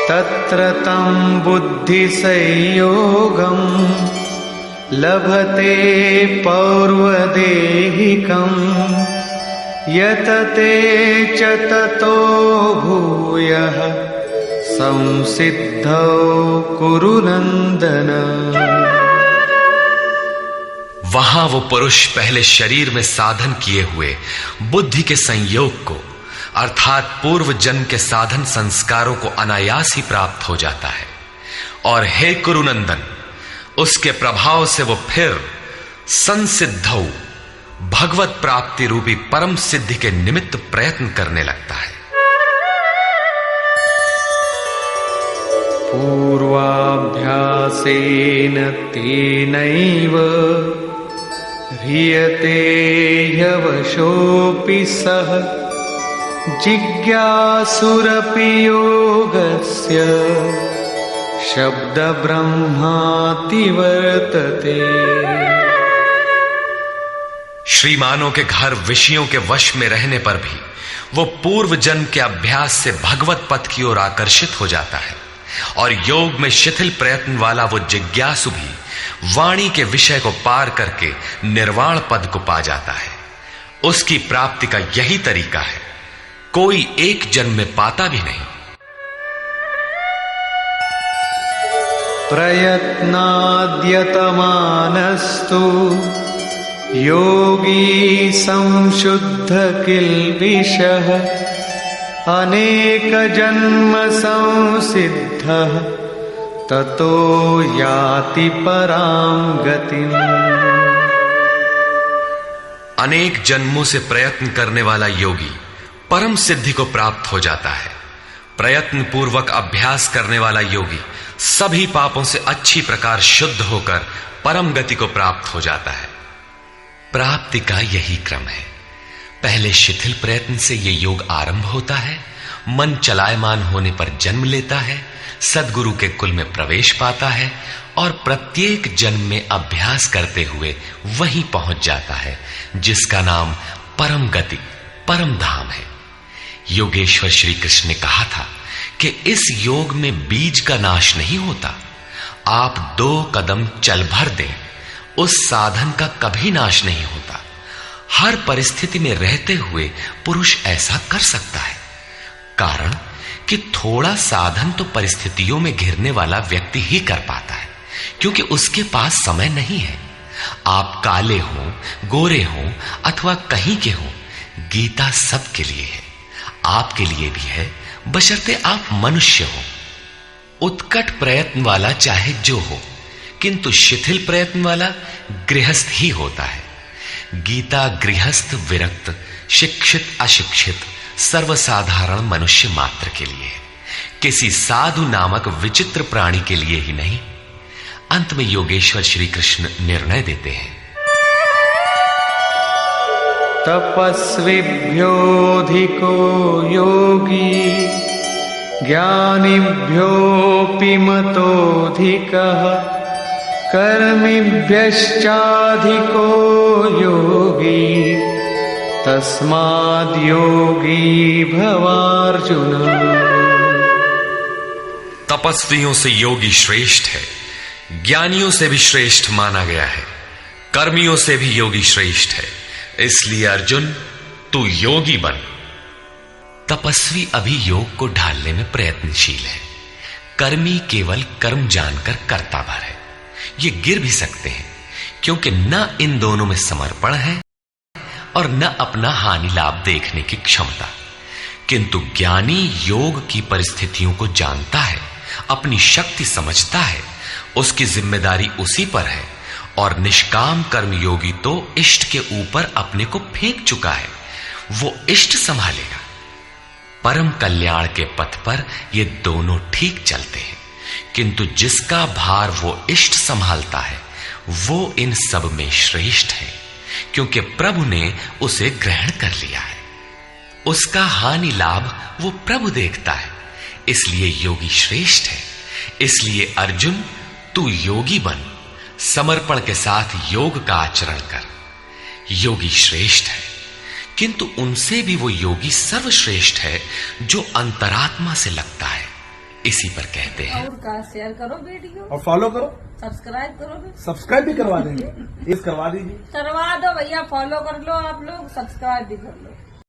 तत्र तं बुद्धिसंयोगं लभते पौर्वदेहिकं यतते च ततो भूयः संसिद्धौ कुरु नंदन। वहां वो पुरुष पहले शरीर में साधन किए हुए बुद्धि के संयोग को अर्थात पूर्व जन्म के साधन संस्कारों को अनायास ही प्राप्त हो जाता है और हे कुरुनंदन उसके प्रभाव से वो फिर संसिद्धौ भगवत प्राप्ति रूपी परम सिद्धि के निमित्त प्रयत्न करने लगता है। पूर्वाभ्यासेन तेनैव ह्रियते ह्यवशोऽपि सः जिज्ञासुरपि योगस्य शब्द ब्रह्माति वर्तते। श्रीमानों के घर विषयों के वश में रहने पर भी वो पूर्व जन्म के अभ्यास से भगवत पथ की ओर आकर्षित हो जाता है और योग में शिथिल प्रयत्न वाला वो जिज्ञासु भी वाणी के विषय को पार करके निर्वाण पद को पा जाता है। उसकी प्राप्ति का यही तरीका है, कोई एक जन्म में पाता भी नहीं। प्रयत्नाद्यतमानस्तु योगी संशुद्ध किल्बिषः अनेक जन्म संसिद्धः ततो याति परां गतिम्। अनेक जन्मों से प्रयत्न करने वाला योगी परम सिद्धि को प्राप्त हो जाता है। प्रयत्न पूर्वक अभ्यास करने वाला योगी सभी पापों से अच्छी प्रकार शुद्ध होकर परम गति को प्राप्त हो जाता है। प्राप्ति का यही क्रम है। पहले शिथिल प्रयत्न से यह योग आरंभ होता है, मन चलायमान होने पर जन्म लेता है, सद्गुरु के कुल में प्रवेश पाता है और प्रत्येक जन्म में अभ्यास करते हुए वहीं पहुंच जाता है जिसका नाम परम गति परम धाम है। योगेश्वर श्री कृष्ण ने कहा था कि इस योग में बीज का नाश नहीं होता। आप 2 कदम चल भर दें, उस साधन का कभी नाश नहीं होता। हर परिस्थिति में रहते हुए पुरुष ऐसा कर सकता है, कारण कि थोड़ा साधन तो परिस्थितियों में घिरने वाला व्यक्ति ही कर पाता है, क्योंकि उसके पास समय नहीं है। आप काले हो, गोरे हो अथवा कहीं के हो, गीता सबके लिए है, आपके लिए भी है, बशर्ते आप मनुष्य हो। उत्कट प्रयत्न वाला चाहे जो हो, किंतु शिथिल प्रयत्न वाला गृहस्थ ही होता है। गीता गृहस्थ विरक्त शिक्षित अशिक्षित सर्वसाधारण मनुष्य मात्र के लिए है, किसी साधु नामक विचित्र प्राणी के लिए ही नहीं। अंत में योगेश्वर श्री कृष्ण निर्णय देते हैं, तपस्विभ्योऽधिको योगी ज्ञानिभ्योऽपि मतोऽधिकः कर्मिभ्यश्चाधिको योगी तस्माद् योगी भवार्जुन। तपस्वियों से योगी श्रेष्ठ है, ज्ञानियों से भी श्रेष्ठ माना गया है, कर्मियों से भी योगी श्रेष्ठ है। इसलिए अर्जुन तू योगी बन। तपस्वी अभी योग को ढालने में प्रयत्नशील है, कर्मी केवल कर्म जानकर करता भर है। ये गिर भी सकते हैं, क्योंकि न इन दोनों में समर्पण है और न अपना हानि लाभ देखने की क्षमता। किंतु ज्ञानी योग की परिस्थितियों को जानता है, अपनी शक्ति समझता है, उसकी जिम्मेदारी उसी पर है। और निष्काम कर्मयोगी तो इष्ट के ऊपर अपने को फेंक चुका है, वो इष्ट संभालेगा। परम कल्याण के पथ पर ये दोनों ठीक चलते हैं, किंतु जिसका भार वो इष्ट संभालता है वो इन सब में श्रेष्ठ है, क्योंकि प्रभु ने उसे ग्रहण कर लिया है। उसका हानि लाभ वो प्रभु देखता है, इसलिए योगी श्रेष्ठ है। इसलिए अर्जुन तू योगी बन, समर्पण के साथ योग का आचरण कर। योगी श्रेष्ठ है, किंतु उनसे भी वो योगी सर्वश्रेष्ठ है जो अंतरात्मा से लगता है। इसी पर कहते हैं। और का शेयर करो वीडियो और फॉलो करो, सब्सक्राइब करो सब्सक्राइब भी करवा देंगे, ये करवा दीजिए। करवा दो भैया, फॉलो कर लो आप लोग, सब्सक्राइब भी कर लो।